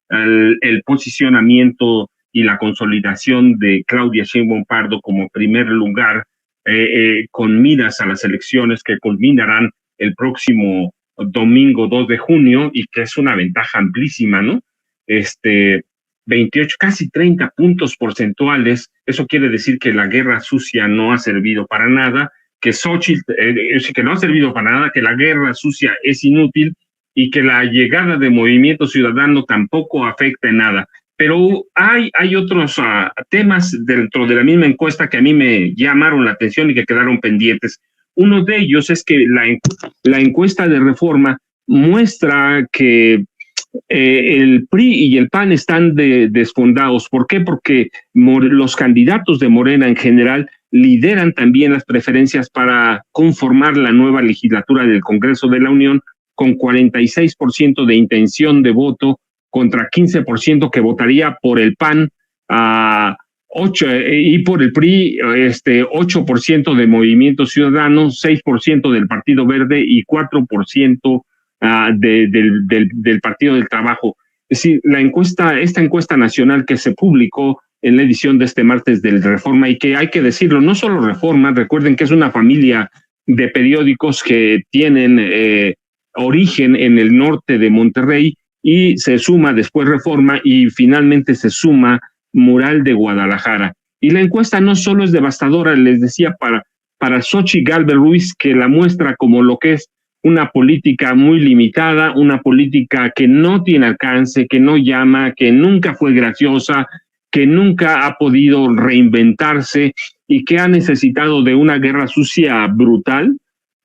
el posicionamiento y la consolidación de Claudia Sheinbaum Pardo como primer lugar, con miras a las elecciones que culminarán el próximo domingo 2 de junio y que es una ventaja amplísima, ¿no? 28, casi 30 puntos porcentuales. Eso quiere decir que la guerra sucia no ha servido para nada, que Xochitl, que no ha servido para nada, que la guerra sucia es inútil y que la llegada de Movimiento Ciudadano tampoco afecta en nada. Pero hay otros temas dentro de la misma encuesta que a mí me llamaron la atención y que quedaron pendientes. Uno de ellos es que la encuesta de Reforma muestra que el PRI y el PAN están desfondados. ¿Por qué? Porque los candidatos de Morena en general lideran también las preferencias para conformar la nueva legislatura del Congreso de la Unión con 46% de intención de voto contra 15% que votaría por el PAN, 8, y por el PRI 8% de Movimiento Ciudadano, 6% del Partido Verde y 4% del Partido del Trabajo. Es decir, esta encuesta nacional que se publicó en la edición de este martes del Reforma, y que hay que decirlo, no solo Reforma, recuerden que es una familia de periódicos que tienen origen en el norte de Monterrey, y se suma después Reforma y finalmente se suma Mural de Guadalajara. Y la encuesta no solo es devastadora, les decía, para Xochitl Gálvez Ruiz, que la muestra como lo que es una política muy limitada, una política que no tiene alcance, que no llama, que nunca fue graciosa, que nunca ha podido reinventarse y que ha necesitado de una guerra sucia brutal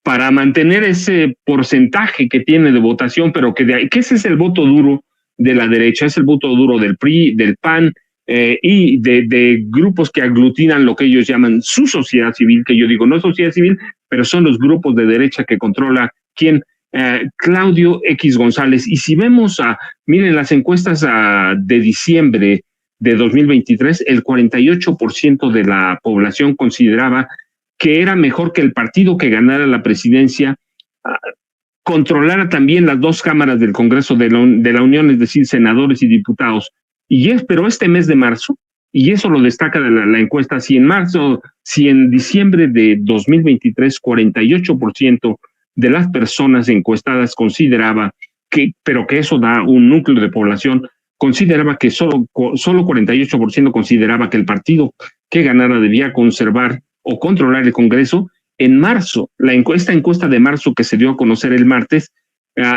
para mantener ese porcentaje que tiene de votación, pero que ese es el voto duro de la derecha, es el voto duro del PRI, del PAN, y de grupos que aglutinan lo que ellos llaman su sociedad civil, que yo digo no es sociedad civil, pero son los grupos de derecha que controla ¿quién? Claudio X González. Y si vemos, miren las encuestas de diciembre de 2023, el 48% de la población consideraba que era mejor que el partido que ganara la presidencia controlara también las dos cámaras del Congreso de la Unión, es decir, senadores y diputados. Pero este mes de marzo, y eso lo destaca la encuesta, si en diciembre de 2023, 48% de las personas encuestadas consideraba pero que eso da un núcleo de población, consideraba que solo 48% consideraba que el partido que ganara debía conservar o controlar el Congreso. En marzo, esta encuesta de marzo que se dio a conocer el martes,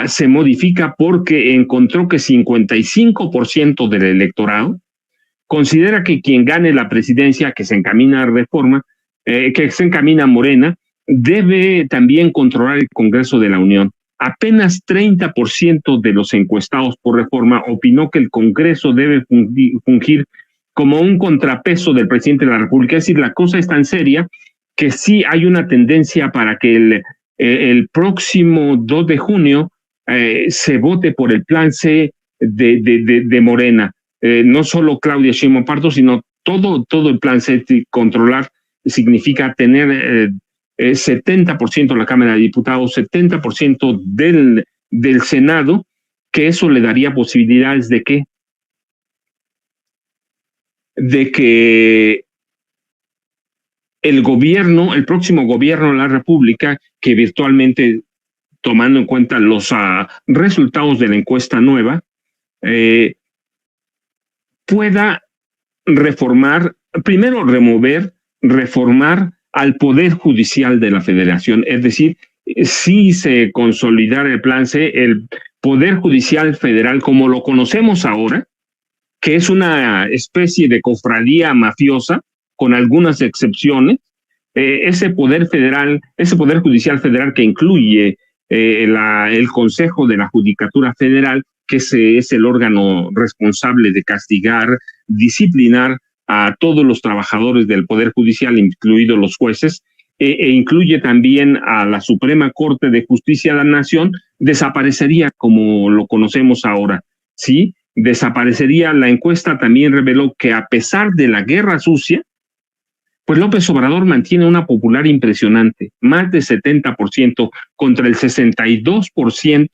se modifica porque encontró que 55% del electorado considera que quien gane la presidencia, que se encamina a Reforma, que se encamina a Morena, debe también controlar el Congreso de la Unión. Apenas 30% de los encuestados por Reforma opinó que el Congreso debe fungir como un contrapeso del presidente de la República. Es decir, la cosa es tan seria que sí hay una tendencia para que el próximo 2 de junio se vote por el plan C de Morena. No solo Claudia Sheinbaum Pardo, sino todo el plan C. Controlar significa tener 70% de la Cámara de Diputados, 70% del Senado, que eso le daría posibilidades de que el próximo gobierno de la República, que virtualmente, tomando en cuenta los resultados de la encuesta nueva, pueda reformar al Poder Judicial de la Federación. Es decir, si se consolidara el plan C, el Poder Judicial Federal, como lo conocemos ahora, que es una especie de cofradía mafiosa, con algunas excepciones, ese Poder Judicial Federal que incluye el Consejo de la Judicatura Federal, que es el órgano responsable de castigar, disciplinar a todos los trabajadores del Poder Judicial, incluidos los jueces, e incluye también a la Suprema Corte de Justicia de la Nación, desaparecería como lo conocemos ahora, ¿sí? Desaparecería. La encuesta también reveló que a pesar de la guerra sucia, pues López Obrador mantiene una popular impresionante, más de 70% contra el 62%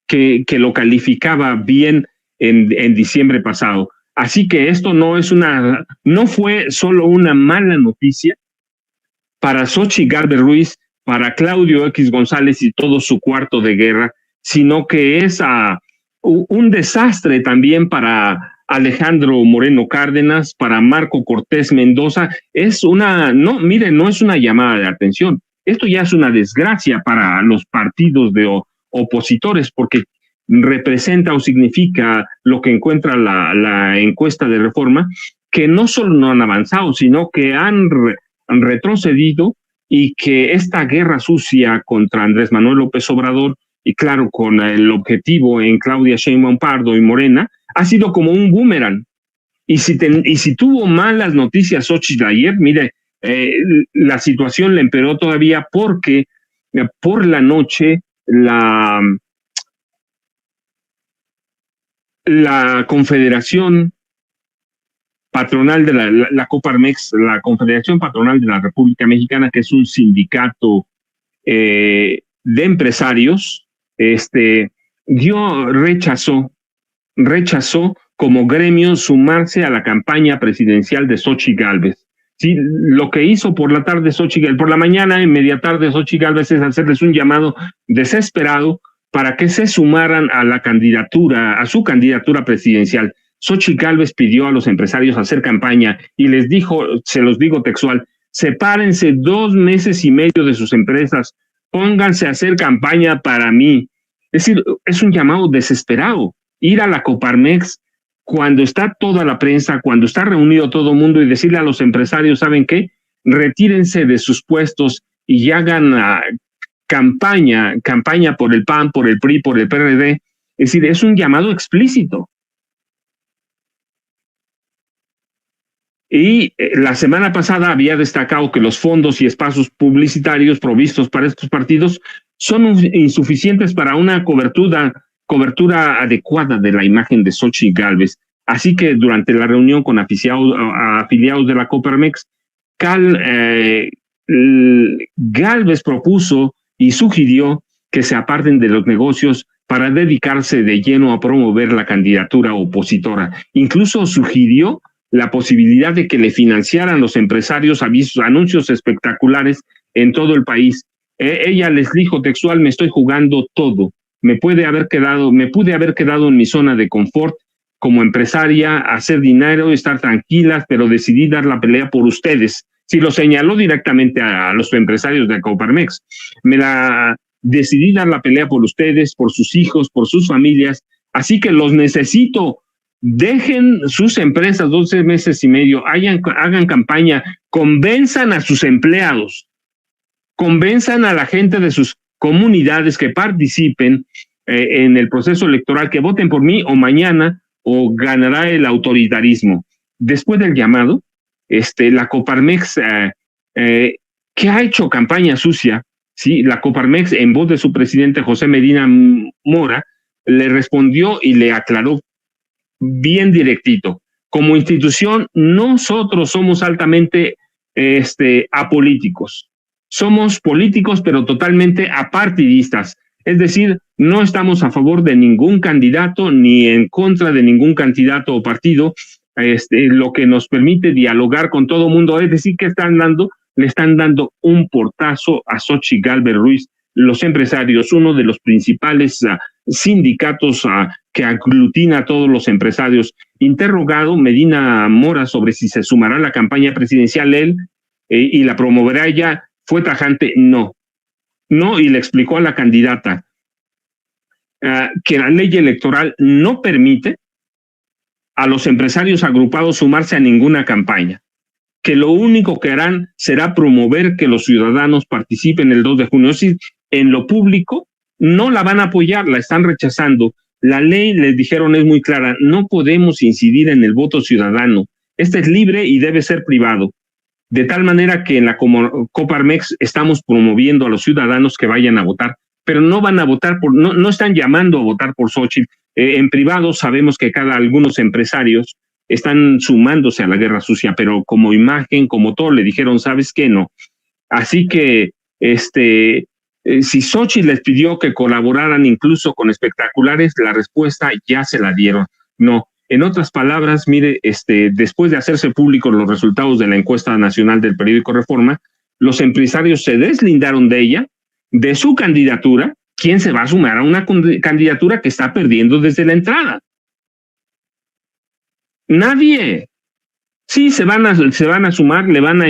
que lo calificaba bien en diciembre pasado. Así que esto no fue solo una mala noticia para Xochitl Gálvez Ruiz, para Claudio X González y todo su cuarto de guerra, sino que es un desastre también para Alejandro Moreno Cárdenas, para Marco Cortés Mendoza. No es una llamada de atención. Esto ya es una desgracia para los partidos de opositores, porque representa o significa lo que encuentra la encuesta de Reforma, que no solo no han avanzado, sino que han retrocedido, y que esta guerra sucia contra Andrés Manuel López Obrador, y claro, con el objetivo en Claudia Sheinbaum Pardo y Morena, ha sido como un boomerang. Y si tuvo malas noticias Xochitl ayer, mire, la situación le empeoró todavía, porque por la noche la Confederación Patronal de la Coparmex, la Confederación Patronal de la República Mexicana, que es un sindicato de empresarios, rechazó como gremio sumarse a la campaña presidencial de Xochitl Gálvez. Sí, lo que hizo por la tarde por la mañana y media tarde Xochitl Gálvez, es hacerles un llamado desesperado para que se sumaran a su candidatura presidencial. Xochitl Gálvez pidió a los empresarios hacer campaña y les dijo, se los digo textual: sepárense 2 meses y medio de sus empresas, pónganse a hacer campaña para mí. Es decir, es un llamado desesperado. Ir a la Coparmex cuando está toda la prensa, cuando está reunido todo el mundo, y decirle a los empresarios: ¿saben qué? Retírense de sus puestos y hagan campaña por el PAN, por el PRI, por el PRD. Es decir, es un llamado explícito. Y la semana pasada había destacado que los fondos y espacios publicitarios provistos para estos partidos son insuficientes para una cobertura adecuada de la imagen de Xochitl Gálvez. Así que durante la reunión con afiliados de la Coparmex, Gálvez propuso y sugirió que se aparten de los negocios para dedicarse de lleno a promover la candidatura opositora. Incluso sugirió la posibilidad de que le financiaran los empresarios anuncios espectaculares en todo el país. Ella les dijo textual: me estoy jugando todo. Me pude haber quedado en mi zona de confort como empresaria, hacer dinero, estar tranquilas, pero decidí dar la pelea por ustedes. Sí, lo señaló directamente a los empresarios de Coparmex. Decidí dar la pelea por ustedes, por sus hijos, por sus familias, así que los necesito. Dejen sus empresas 12 meses y medio, hagan campaña, convenzan a sus empleados, convenzan a la gente de sus comunidades que participen en el proceso electoral, que voten por mí o mañana, o ganará el autoritarismo. Después del llamado, la Coparmex, que ha hecho campaña sucia, ¿sí? La Coparmex, en voz de su presidente José Medina Mora, le respondió y le aclaró bien directito: como institución, nosotros somos altamente apolíticos. Somos políticos, pero totalmente apartidistas. Es decir, no estamos a favor de ningún candidato ni en contra de ningún candidato o partido. Lo que nos permite dialogar con todo mundo. Es decir, que le están dando un portazo a Xochitl Gálvez Ruiz, los empresarios, uno de los principales sindicatos que aglutina a todos los empresarios. Interrogado Medina Mora sobre si se sumará a la campaña presidencial él y la promoverá ella, fue tajante: no, y le explicó a la candidata que la ley electoral no permite a los empresarios agrupados sumarse a ninguna campaña, que lo único que harán será promover que los ciudadanos participen el 2 de junio. Es decir, en lo público no la van a apoyar, la están rechazando. La ley, les dijeron, es muy clara: no podemos incidir en el voto ciudadano. Este es libre y debe ser privado. De tal manera que en la Coparmex estamos promoviendo a los ciudadanos que vayan a votar, pero no van a votar no están llamando a votar por Xochitl. En privado sabemos que algunos empresarios están sumándose a la guerra sucia, pero como imagen, como todo, le dijeron: ¿sabes qué? No. Así que si Xochitl les pidió que colaboraran incluso con espectaculares, la respuesta ya se la dieron. No. En otras palabras, mire, después de hacerse públicos los resultados de la encuesta nacional del periódico Reforma, los empresarios se deslindaron de ella, de su candidatura. ¿Quién se va a sumar a una candidatura que está perdiendo desde la entrada? Nadie. Sí, se van a sumar, le van a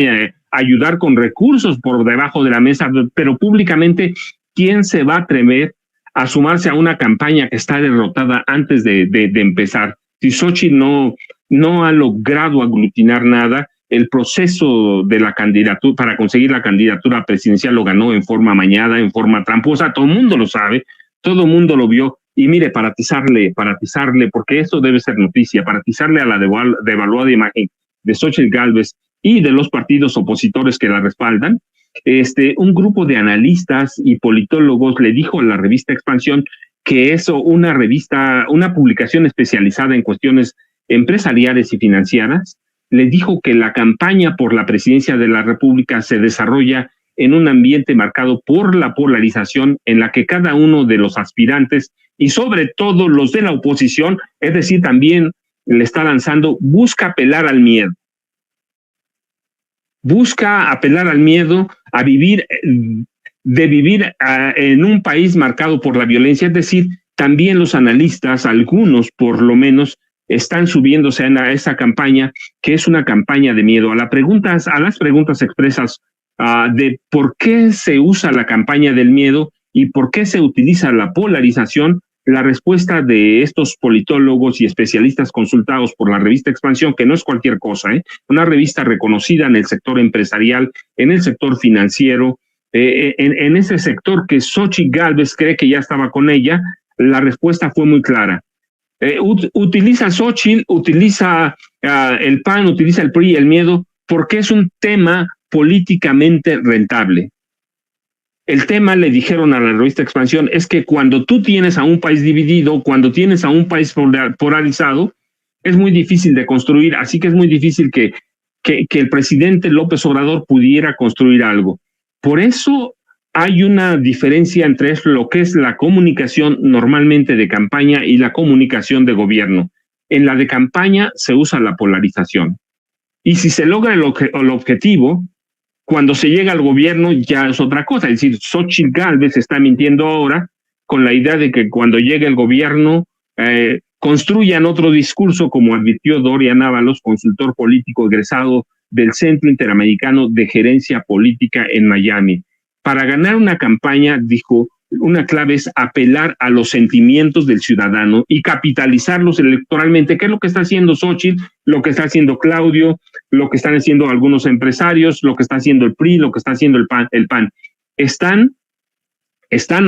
ayudar con recursos por debajo de la mesa, pero públicamente, ¿quién se va a atrever a sumarse a una campaña que está derrotada antes de empezar? Si Xochitl no ha logrado aglutinar nada, el proceso de la candidatura, para conseguir la candidatura presidencial, lo ganó en forma amañada, en forma tramposa. Todo el mundo lo sabe, todo el mundo lo vio. Y mire, para atizarle, porque esto debe ser noticia, para atizarle a la devaluada imagen de Xochitl Gálvez y de los partidos opositores que la respaldan, un grupo de analistas y politólogos le dijo a la revista Expansión que es una publicación especializada en cuestiones empresariales y financieras, le dijo que la campaña por la presidencia de la República se desarrolla en un ambiente marcado por la polarización en la que cada uno de los aspirantes y sobre todo los de la oposición, es decir, también le está lanzando, busca apelar al miedo. Busca apelar al miedo a vivir en un país marcado por la violencia, es decir, también los analistas, algunos por lo menos, están subiéndose a esa campaña, que es una campaña de miedo. A las preguntas expresas de por qué se usa la campaña del miedo y por qué se utiliza la polarización, la respuesta de estos politólogos y especialistas consultados por la revista Expansión, que no es cualquier cosa, una revista reconocida en el sector empresarial, en el sector financiero, en ese sector que Xochitl Gálvez cree que ya estaba con ella, la respuesta fue muy clara. Utiliza Xochitl, utiliza el PAN, utiliza el PRI, el miedo, porque es un tema políticamente rentable. El tema, le dijeron a la revista Expansión, es que cuando tú tienes a un país dividido, cuando tienes a un país polarizado, es muy difícil de construir, así que es muy difícil que el presidente López Obrador pudiera construir algo. Por eso hay una diferencia entre lo que es la comunicación normalmente de campaña y la comunicación de gobierno. En la de campaña se usa la polarización. Y si se logra el objetivo, cuando se llega al gobierno ya es otra cosa. Es decir, Xochitl Gálvez está mintiendo ahora con la idea de que cuando llegue el gobierno construyan otro discurso, como advirtió Dorian Ábalos, consultor político egresado del Centro Interamericano de Gerencia Política en Miami. Para ganar una campaña, dijo, una clave es apelar a los sentimientos del ciudadano y capitalizarlos electoralmente, que es lo que está haciendo Xochitl, lo que está haciendo Claudio, lo que están haciendo algunos empresarios, lo que está haciendo el PRI, lo que está haciendo el PAN. Están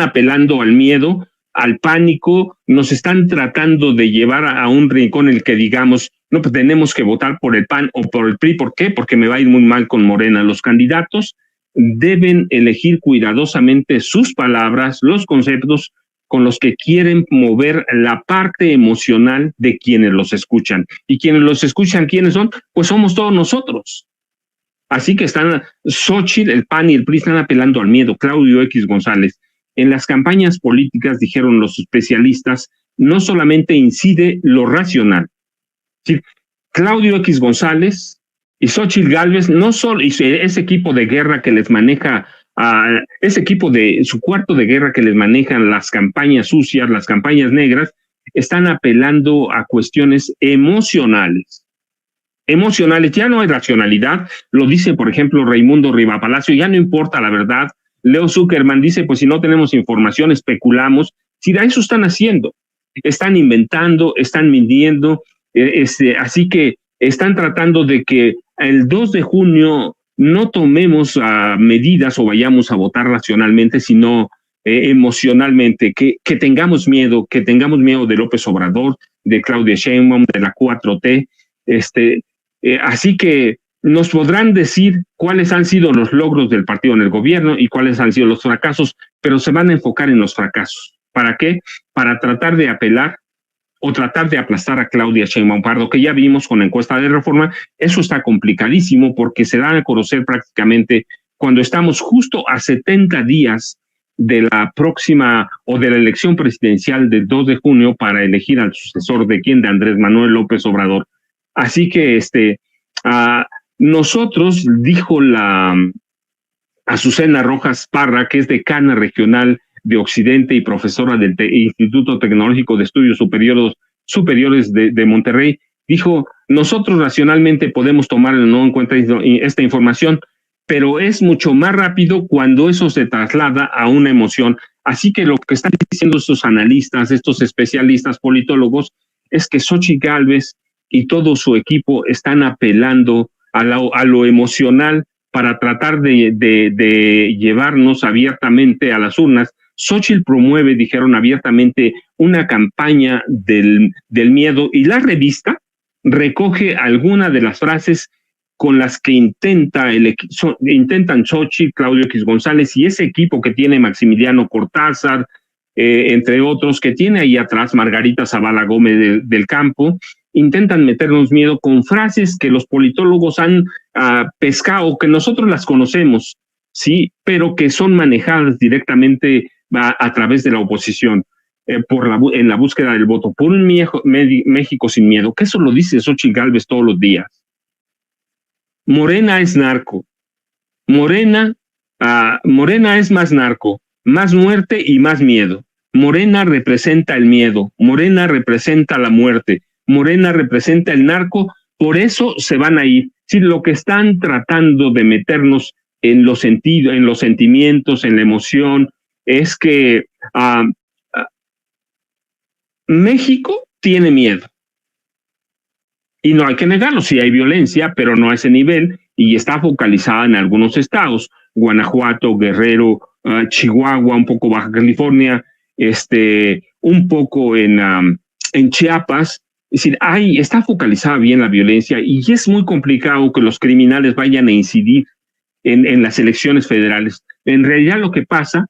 apelando al miedo, al pánico, nos están tratando de llevar a un rincón en el que digamos, no, pues tenemos que votar por el PAN o por el PRI. ¿Por qué? Porque me va a ir muy mal con Morena. Los candidatos deben elegir cuidadosamente sus palabras, los conceptos con los que quieren mover la parte emocional de quienes los escuchan. Y quienes los escuchan, ¿quiénes son? Pues somos todos nosotros. Así que están Xochitl, el PAN y el PRI están apelando al miedo. Claudio X González. En las campañas políticas, dijeron los especialistas, no solamente incide lo racional. ¿Sí? Claudio X González y Xochitl Gálvez, no solo, y ese equipo de guerra que les maneja, ese equipo de su cuarto de guerra que les manejan las campañas sucias, las campañas negras, están apelando a cuestiones emocionales. Emocionales, ya no hay racionalidad, lo dice, por ejemplo, Raimundo Rivapalacio, ya no importa la verdad. Leo Zuckerman dice, pues si no tenemos información, especulamos. Si a eso están haciendo, están inventando, están mintiendo, así que están tratando de que el 2 de junio no tomemos medidas o vayamos a votar racionalmente, sino emocionalmente, que tengamos miedo de López Obrador, de Claudia Sheinbaum, de la 4T, así que nos podrán decir cuáles han sido los logros del partido en el gobierno y cuáles han sido los fracasos, pero se van a enfocar en los fracasos. ¿Para qué? Para tratar de apelar o tratar de aplastar a Claudia Sheinbaum Pardo, que ya vimos con la encuesta de Reforma. Eso está complicadísimo porque se dan a conocer prácticamente cuando estamos justo a 70 días de la próxima o de la elección presidencial del 2 de junio para elegir al sucesor de Andrés Manuel López Obrador. Así que nosotros, dijo la Azucena Rojas Parra, que es decana regional de Occidente y profesora del Instituto Tecnológico de Estudios Superiores de Monterrey, dijo: nosotros racionalmente podemos tomar en cuenta esta información, pero es mucho más rápido cuando eso se traslada a una emoción. Así que lo que están diciendo estos analistas, estos especialistas politólogos, es que Xochitl Gálvez y todo su equipo están apelando a lo emocional para tratar de llevarnos abiertamente a las urnas. Xochitl promueve, dijeron abiertamente, una campaña del miedo, y la revista recoge algunas de las frases con las que intentan Xochitl, Claudio X González y ese equipo que tiene Maximiliano Cortázar, entre otros, que tiene ahí atrás Margarita Zavala Gómez del Campo. Intentan meternos miedo con frases que los politólogos han pescado, que nosotros las conocemos, sí, pero que son manejadas directamente a través de la oposición, en la búsqueda del voto, por un México sin miedo, que eso lo dice Xochitl Gálvez todos los días. Morena es narco. Morena es más narco, más muerte y más miedo. Morena representa el miedo, Morena representa la muerte, Morena representa el narco, por eso se van a ir. Si lo que están tratando de meternos en los sentimientos, en la emoción, es que México tiene miedo. Y no hay que negarlo, sí hay violencia, pero no a ese nivel, y está focalizada en algunos estados: Guanajuato, Guerrero, Chihuahua, un poco Baja California, un poco en Chiapas. Es decir, está focalizada bien la violencia, y es muy complicado que los criminales vayan a incidir en las elecciones federales. En realidad lo que pasa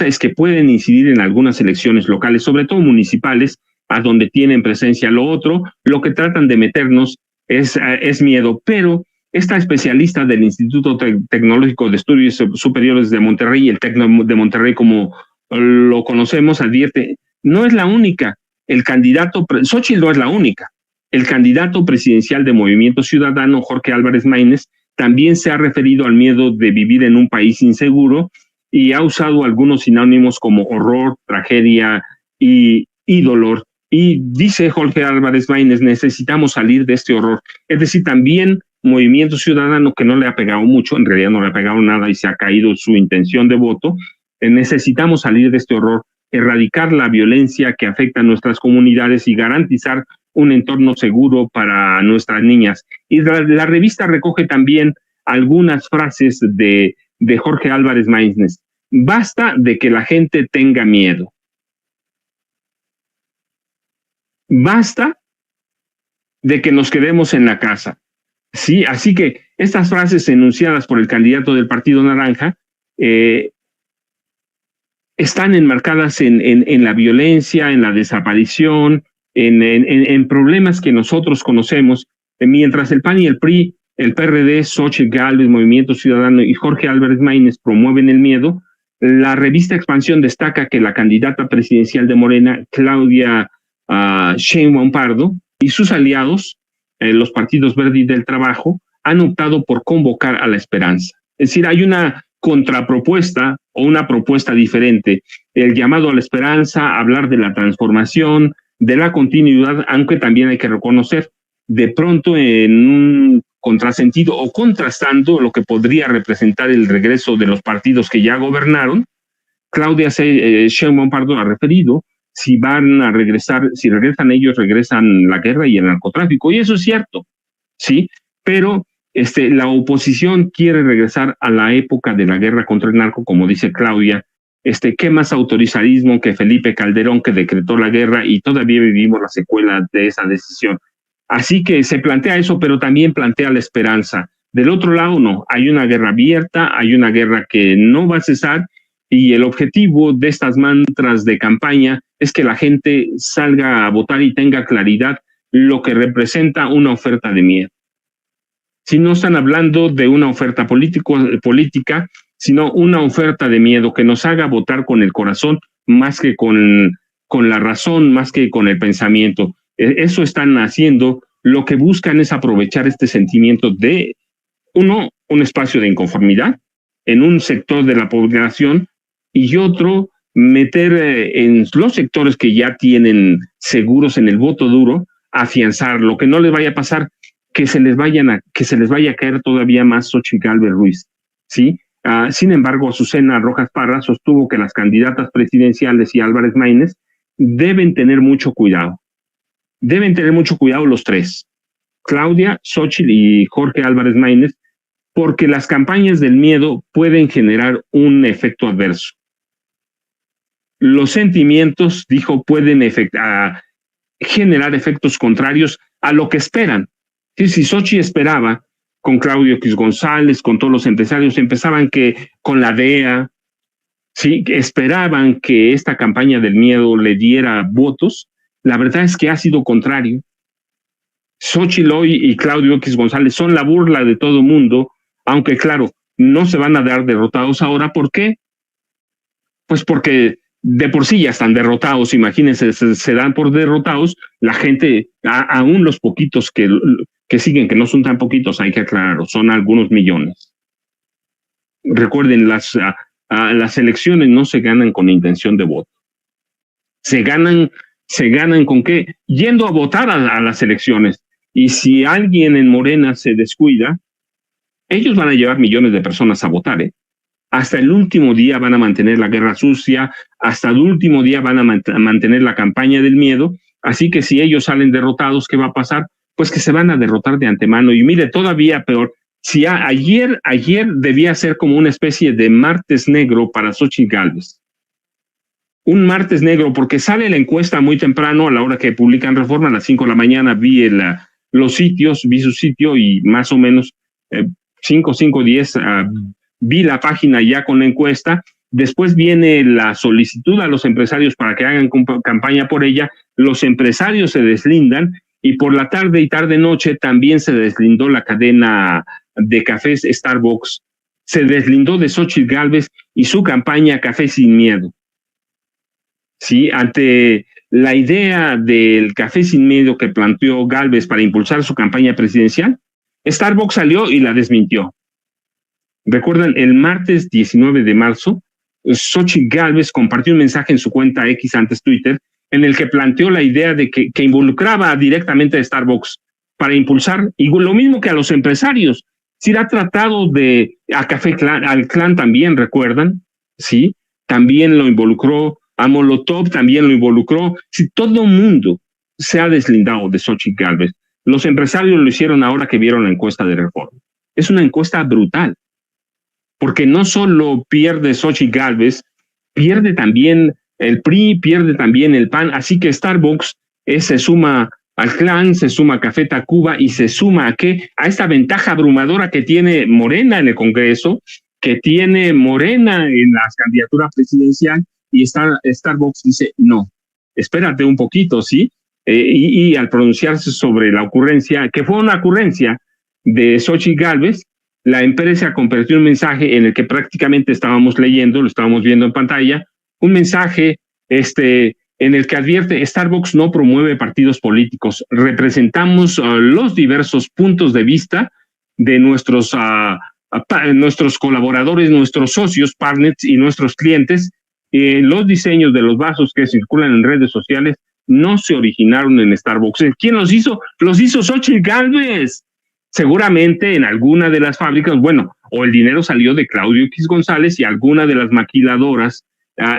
es que pueden incidir en algunas elecciones locales, sobre todo municipales, a donde tienen presencia. Lo que tratan de meternos es miedo, pero esta especialista del Instituto Tecnológico de Estudios Superiores de Monterrey, el TEC de Monterrey como lo conocemos, advierte: no es la única, Xochitl no es la única. El candidato presidencial de Movimiento Ciudadano, Jorge Álvarez Maínez, también se ha referido al miedo de vivir en un país inseguro y ha usado algunos sinónimos como horror, tragedia y dolor. Y dice Jorge Álvarez Maínez: necesitamos salir de este horror. Es decir, también Movimiento Ciudadano, que no le ha pegado mucho, en realidad no le ha pegado nada y se ha caído su intención de voto, necesitamos salir de este horror, erradicar la violencia que afecta a nuestras comunidades y garantizar un entorno seguro para nuestras niñas. Y la revista recoge también algunas frases de Jorge Álvarez Maínez. Basta de que la gente tenga miedo. Basta de que nos quedemos en la casa. Sí, así que estas frases enunciadas por el candidato del Partido Naranja están enmarcadas en la violencia, en la desaparición, en problemas que nosotros conocemos, mientras el PAN y el PRI, el PRD, Xochitl Gálvez, Movimiento Ciudadano y Jorge Álvarez Maínez promueven el miedo. La revista Expansión destaca que la candidata presidencial de Morena, Claudia Sheinbaum Pardo, y sus aliados, los partidos Verde y del Trabajo, han optado por convocar a la esperanza. Es decir, hay una contrapropuesta o una propuesta diferente: el llamado a la esperanza, hablar de la transformación, de la continuidad, aunque también hay que reconocer, de pronto en un contrasentido o contrastando lo que podría representar el regreso de los partidos que ya gobernaron. Claudia Sheinbaum Pardo ha referido: si van a regresar, si regresan ellos, regresan la guerra y el narcotráfico, y eso es cierto, sí, pero la oposición quiere regresar a la época de la guerra contra el narco, como dice Claudia. ¿Qué más autoritarismo que Felipe Calderón, que decretó la guerra, y todavía vivimos la secuela de esa decisión? Así que se plantea eso, pero también plantea la esperanza. Del otro lado, no, hay una guerra abierta, hay una guerra que no va a cesar, y el objetivo de estas mantras de campaña es que la gente salga a votar y tenga claridad lo que representa una oferta de miedo. Si no están hablando de una oferta política, sino una oferta de miedo que nos haga votar con el corazón más que con la razón, más que con el pensamiento. Eso están haciendo. Lo que buscan es aprovechar este sentimiento de, un espacio de inconformidad en un sector de la población, y otro, meter en los sectores que ya tienen seguros en el voto duro, afianzar lo que no les vaya a pasar, que se les vaya a caer todavía más Xochitl Gálvez Ruiz, ¿sí? Sin embargo, Azucena Rojas Parra sostuvo que las candidatas presidenciales y Álvarez Maínez deben tener mucho cuidado. Deben tener mucho cuidado los tres, Claudia, Xochitl y Jorge Álvarez Maínez, porque las campañas del miedo pueden generar un efecto adverso. Los sentimientos, dijo, pueden generar efectos contrarios a lo que esperan. Si Xochitl esperaba, con Claudio X González, con todos los empresarios, empezaban que con la DEA, ¿sí? Esperaban que esta campaña del miedo le diera votos. La verdad es que ha sido contrario. Xochitl hoy y Claudio X González son la burla de todo mundo, aunque claro, no se van a dar derrotados ahora. ¿Por qué? Pues porque de por sí ya están derrotados. Imagínense, se dan por derrotados. La gente, aún los poquitos que siguen, que no son tan poquitos, hay que aclararlo, son algunos millones. Recuerden, las elecciones no se ganan con intención de voto. Se ganan ¿con qué? Yendo a votar a las elecciones. Y si alguien en Morena se descuida, ellos van a llevar millones de personas a votar, ¿eh? Hasta el último día van a mantener la guerra sucia, hasta el último día van a mantener la campaña del miedo. Así que si ellos salen derrotados, ¿qué va a pasar? Pues que se van a derrotar de antemano. Y mire, todavía peor, si ayer debía ser como una especie de martes negro para Xochitl Gálvez. Un martes negro, porque sale la encuesta muy temprano, a la hora que publican Reforma, a las 5 de la mañana, vi su sitio y más o menos 5:10 vi la página ya con la encuesta. Después viene la solicitud a los empresarios para que hagan campaña por ella. Los empresarios se deslindan, y por la tarde y tarde-noche también se deslindó la cadena de cafés Starbucks. Se deslindó de Xochitl Gálvez y su campaña Café Sin Miedo. Sí, ante la idea del Café Sin Miedo que planteó Gálvez para impulsar su campaña presidencial, Starbucks salió y la desmintió. Recuerdan, el martes 19 de marzo, Xochitl Gálvez compartió un mensaje en su cuenta X, antes Twitter, en el que planteó la idea de que involucraba directamente a Starbucks para impulsar, y lo mismo que a los empresarios. Sí, ha tratado a Café Clan, al Clan también, recuerdan, sí, también lo involucró, a Molotov también lo involucró. Sí, todo el mundo se ha deslindado de Xochitl Gálvez. Los empresarios lo hicieron ahora que vieron la encuesta de Reforma. Es una encuesta brutal, porque no solo pierde Xochitl Gálvez, pierde también el PRI, pierde también el PAN. Así que Starbucks se suma al Clan, se suma a Café Tacuba y se suma a esta ventaja abrumadora que tiene Morena en el Congreso, que tiene Morena en la candidatura presidencial, y Starbucks dice, no, espérate un poquito, ¿sí? Y al pronunciarse sobre la ocurrencia, que fue una ocurrencia de Xochitl Gálvez, la empresa compartió un mensaje en el que prácticamente estábamos leyendo, lo estábamos viendo en pantalla, un mensaje en el que advierte: Starbucks no promueve partidos políticos, representamos los diversos puntos de vista de nuestros colaboradores, nuestros socios, partners y nuestros clientes. Los diseños de los vasos que circulan en redes sociales no se originaron en Starbucks. ¿Quién los hizo? Los hizo Xochitl Gálvez. Seguramente en alguna de las fábricas, bueno, o el dinero salió de Claudio X González y alguna de las maquiladoras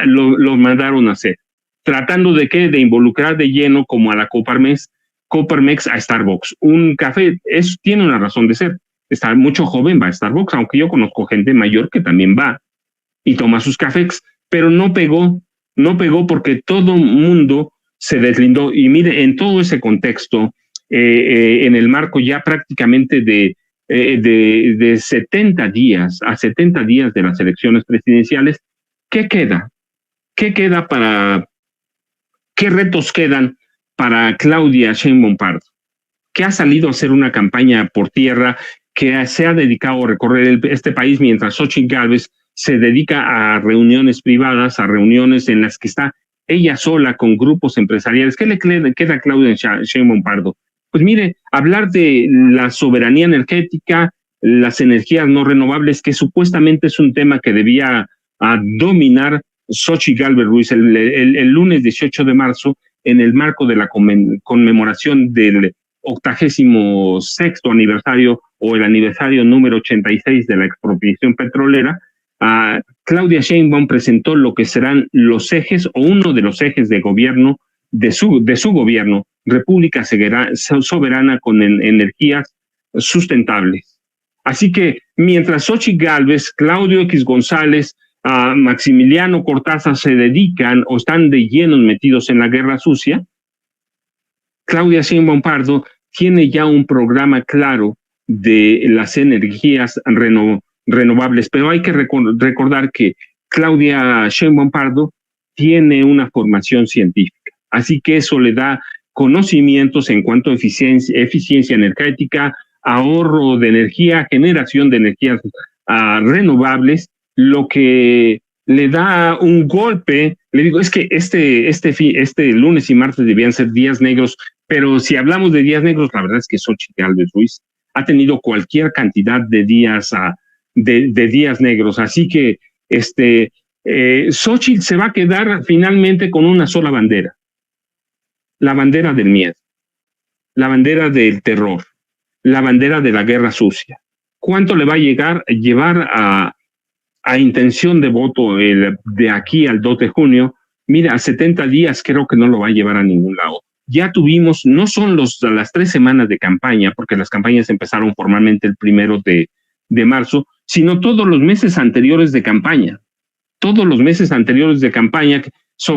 lo mandaron a hacer. ¿Tratando de qué? De involucrar de lleno, como a la Coparmex a Starbucks. Un café tiene una razón de ser. Está mucho joven, va a Starbucks, aunque yo conozco gente mayor que también va y toma sus cafés, pero no pegó porque todo el mundo se deslindó. Y mire, en todo ese contexto, en el marco ya prácticamente de 70 días de las elecciones presidenciales, ¿qué queda? ¿Qué retos quedan para Claudia Sheinbaum Pardo, que ha salido a hacer una campaña por tierra, que se ha dedicado a recorrer este país, mientras Xochitl Gálvez se dedica a reuniones privadas, a reuniones en las que está ella sola con grupos empresariales. ¿Qué le queda a Claudia Sheinbaum Pardo? Pues mire, hablar de la soberanía energética, las energías no renovables, que supuestamente es un tema que debía dominar Xochitl Gálvez Ruiz el lunes 18 de marzo, en el marco de la conmemoración del 86º aniversario o el aniversario número 86 de la expropiación petrolera. Claudia Sheinbaum presentó lo que serán los ejes o uno de los ejes de gobierno de su gobierno, República Soberana con energías sustentables. Así que mientras Xochitl Gálvez, Claudio X González, Maximiliano Cortázar se dedican o están de lleno metidos en la guerra sucia, Claudia Sheinbaum Pardo tiene ya un programa claro de las energías renovables, pero hay que recordar que Claudia Sheinbaum Pardo tiene una formación científica, así que eso le da conocimientos en cuanto a eficiencia energética, ahorro de energía, generación de energías renovables, lo que le da un golpe. Le digo, es que este lunes y martes debían ser días negros, pero si hablamos de días negros, la verdad es que Xochitl Gálvez Ruiz ha tenido cualquier cantidad de días de días negros, así que Xochitl se va a quedar finalmente con una sola bandera, la bandera del miedo, la bandera del terror, la bandera de la guerra sucia. ¿Cuánto le va a llevar a intención de voto de aquí al 2 de junio? Mira, a 70 días creo que no lo va a llevar a ningún lado. Ya tuvimos, no son las 3 semanas de campaña, porque las campañas empezaron formalmente el 1 de marzo, sino todos los meses anteriores de campaña. Todos los meses anteriores de campaña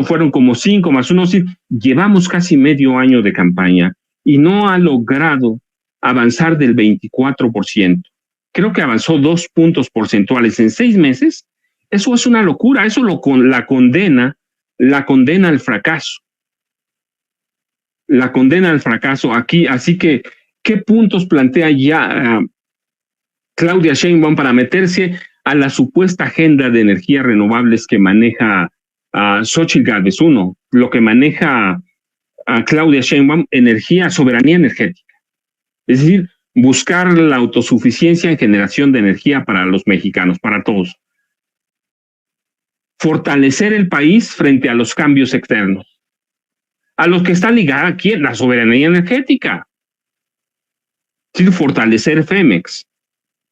fueron como 5 más 1, llevamos casi medio año de campaña y no ha logrado avanzar del 24%. Creo que avanzó 2 puntos porcentuales en 6 meses. Eso es una locura, eso la condena al fracaso. La condena al fracaso aquí, así que, ¿qué puntos plantea ya Claudia Sheinbaum para meterse a la supuesta agenda de energías renovables que maneja Xochitl Gálvez? Uno, lo que maneja Claudia Sheinbaum, soberanía energética. Es decir, buscar la autosuficiencia en generación de energía para los mexicanos, para todos. Fortalecer el país frente a los cambios externos, a los que está ligada aquí la soberanía energética. Es decir, fortalecer Femex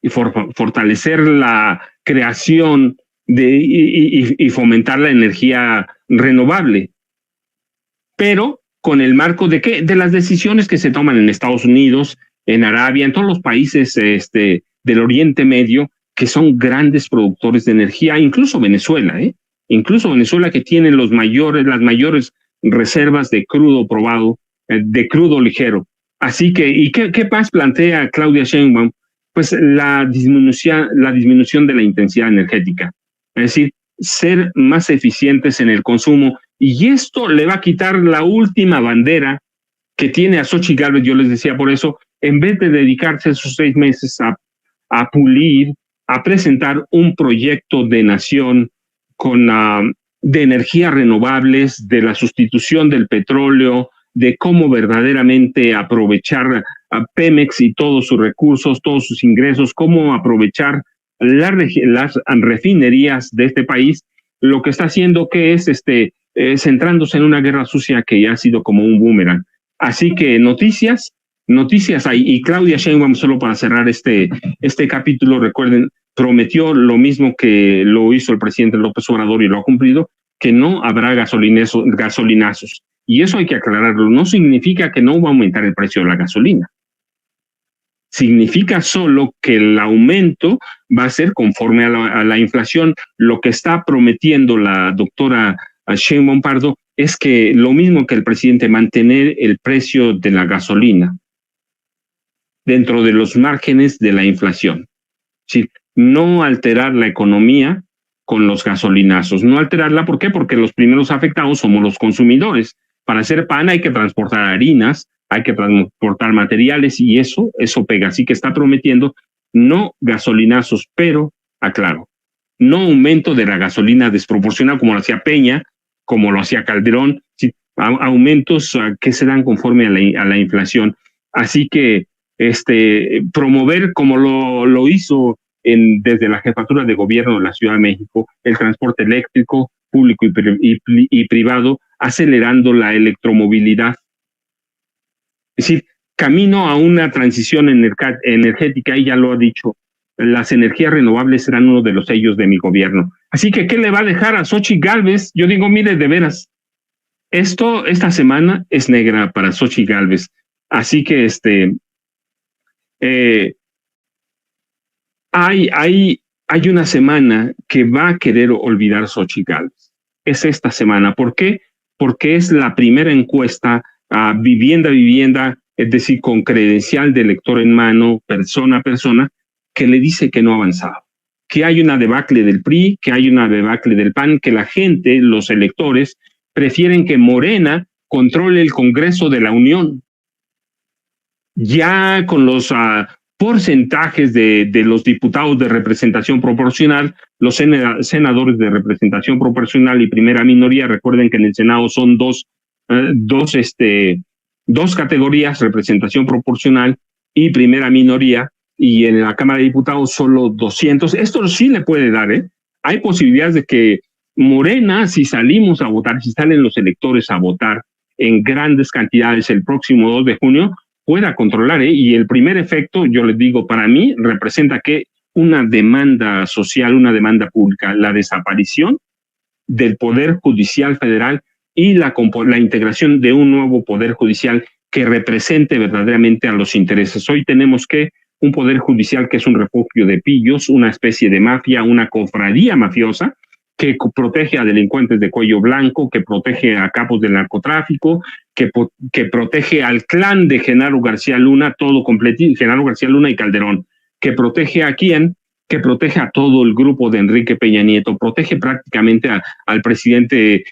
y fortalecer la creación y fomentar la energía renovable. Pero con el marco de ¿qué? De las decisiones que se toman en Estados Unidos, en Arabia, en todos los países del Oriente Medio, que son grandes productores de energía, incluso Venezuela, incluso Venezuela, que tiene las mayores reservas de crudo probado, de crudo ligero. Así que, ¿y qué más plantea Claudia Sheinbaum? Pues la disminución de la intensidad energética, es decir, ser más eficientes en el consumo, y esto le va a quitar la última bandera que tiene a Xochitl Gálvez. Yo les decía, por eso, en vez de dedicarse esos 6 meses a pulir, a presentar un proyecto de nación de energías renovables, de la sustitución del petróleo, de cómo verdaderamente aprovechar a Pemex y todos sus recursos, todos sus ingresos, cómo aprovechar las refinerías de este país, lo que está haciendo que es centrándose en una guerra sucia que ya ha sido como un boomerang. Así que noticias hay. Y Claudia Sheinbaum, solo para cerrar este capítulo, recuerden, prometió lo mismo que lo hizo el presidente López Obrador y lo ha cumplido, que no habrá gasolinazos. Y eso hay que aclararlo. No significa que no va a aumentar el precio de la gasolina. Significa solo que el aumento va a ser conforme a la inflación. Lo que está prometiendo la doctora Sheinbaum Pardo es que lo mismo que el presidente, mantener el precio de la gasolina dentro de los márgenes de la inflación. Sí, no alterar la economía con los gasolinazos. No alterarla, ¿por qué? Porque los primeros afectados somos los consumidores. Para hacer pan hay que transportar harinas, hay que transportar materiales y eso pega. Así que está prometiendo no gasolinazos, pero, aclaro, no aumento de la gasolina desproporcionado como lo hacía Peña, como lo hacía Calderón, sí, aumentos que se dan conforme a la inflación. Así que promover como lo hizo desde la jefatura de gobierno de la Ciudad de México, el transporte eléctrico, público y privado, acelerando la electromovilidad. Es decir, camino a una transición energética, y ya lo ha dicho, las energías renovables serán uno de los sellos de mi gobierno. Así que, ¿qué le va a dejar a Xochitl Gálvez? Yo digo, mire, de veras, esta semana es negra para Xochitl Gálvez. Así que hay una semana que va a querer olvidar Xochitl Gálvez. Es esta semana. ¿Por qué? Porque es la primera encuesta vivienda, es decir, con credencial de elector en mano, persona a persona, que le dice que no ha avanzado, que hay una debacle del PRI, que hay una debacle del PAN, que la gente, los electores, prefieren que Morena controle el Congreso de la Unión. Ya con los porcentajes de los diputados de representación proporcional, los senadores de representación proporcional y primera minoría, recuerden que en el Senado son dos categorías, representación proporcional y primera minoría, y en la Cámara de Diputados solo 200. Esto sí le puede dar, hay posibilidades de que Morena, si salimos a votar, si salen los electores a votar en grandes cantidades el próximo 2 de junio, pueda controlar, y el primer efecto, yo les digo, para mí representa que una demanda social, una demanda pública, la desaparición del Poder Judicial Federal y la integración de un nuevo Poder Judicial que represente verdaderamente a los intereses. Hoy tenemos un Poder Judicial que es un refugio de pillos, una especie de mafia, una cofradía mafiosa, que protege a delincuentes de cuello blanco, que protege a capos del narcotráfico, que protege al clan de Genaro García Luna, todo completo, Genaro García Luna y Calderón, que protege a quién, que protege a todo el grupo de Enrique Peña Nieto, protege prácticamente al expresidente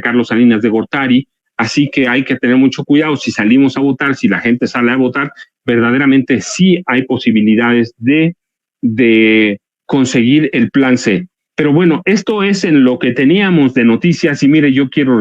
Carlos Salinas de Gortari. Así que hay que tener mucho cuidado si salimos a votar, si la gente sale a votar, verdaderamente sí hay posibilidades de conseguir el plan C. Pero bueno, esto es en lo que teníamos de noticias, y mire, yo quiero